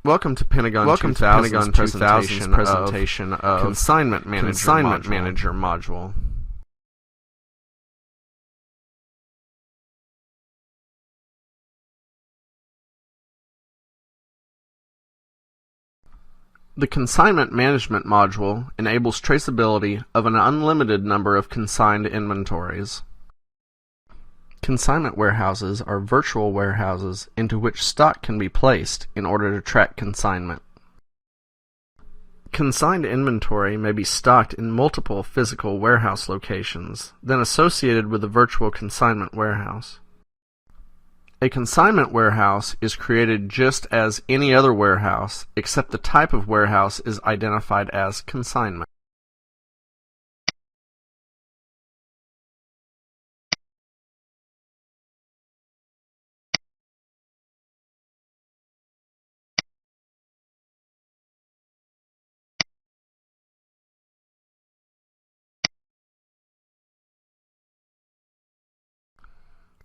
Welcome to Pentagon 2000's presentation of Consignment Manager module. The Consignment Management module enables traceability of an unlimited number of consigned inventories. Consignment warehouses are virtual warehouses into which stock can be placed in order to track consignment. Consigned inventory may be stocked in multiple physical warehouse locations, then associated with a virtual consignment warehouse. A consignment warehouse is created just as any other warehouse, except the type of warehouse is identified as consignment.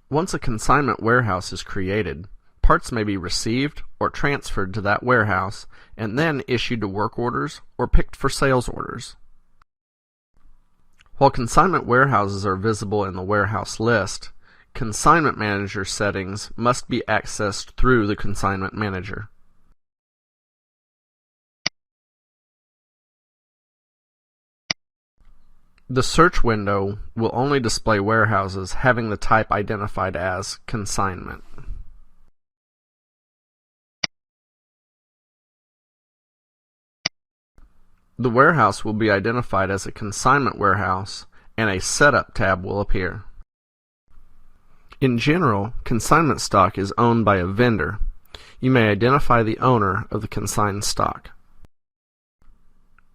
Once a consignment warehouse is created, parts may be received or transferred to that warehouse and then issued to work orders or picked for sales orders. While consignment warehouses are visible in the warehouse list, Consignment Manager settings must be accessed through the Consignment Manager. The search window will only display warehouses having the type identified as consignment. The warehouse will be identified as a consignment warehouse, and a Setup tab will appear. In general, consignment stock is owned by a vendor. You may identify the owner of the consigned stock.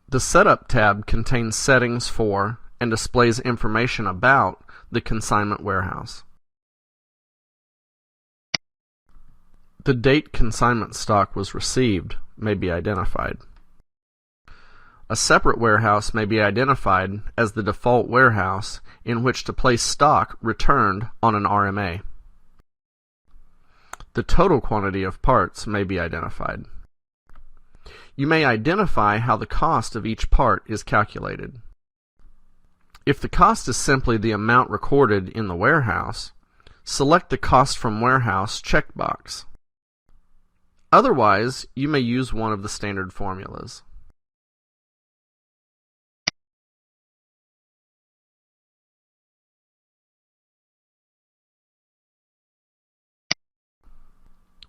The Setup tab contains settings for and displays information about the consignment warehouse. The date consignment stock was received may be identified. A separate warehouse may be identified as the default warehouse in which to place stock returned on an RMA. The total quantity of parts may be identified. You may identify how the cost of each part is calculated. If the cost is simply the amount recorded in the warehouse, select the Cost from Warehouse checkbox. Otherwise, you may use one of the standard formulas.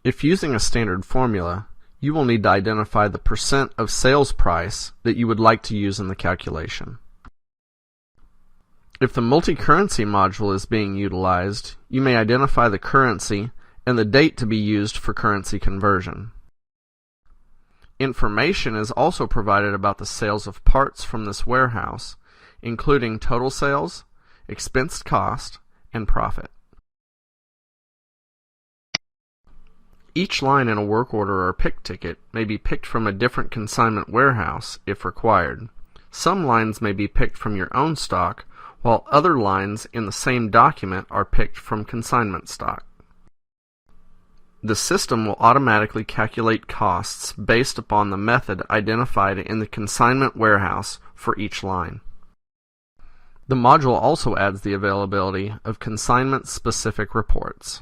If using a standard formula, you will need to identify the percent of sales price that you would like to use in the calculation. If the multi-currency module is being utilized, you may identify the currency and the date to be used for currency conversion. Information is also provided about the sales of parts from this warehouse, including total sales, expensed cost, and profit. Each line in a work order or pick ticket may be picked from a different consignment warehouse if required. Some lines may be picked from your own stock, while other lines in the same document are picked from consignment stock. The system will automatically calculate costs based upon the method identified in the consignment warehouse for each line. The module also adds the availability of consignment-specific reports.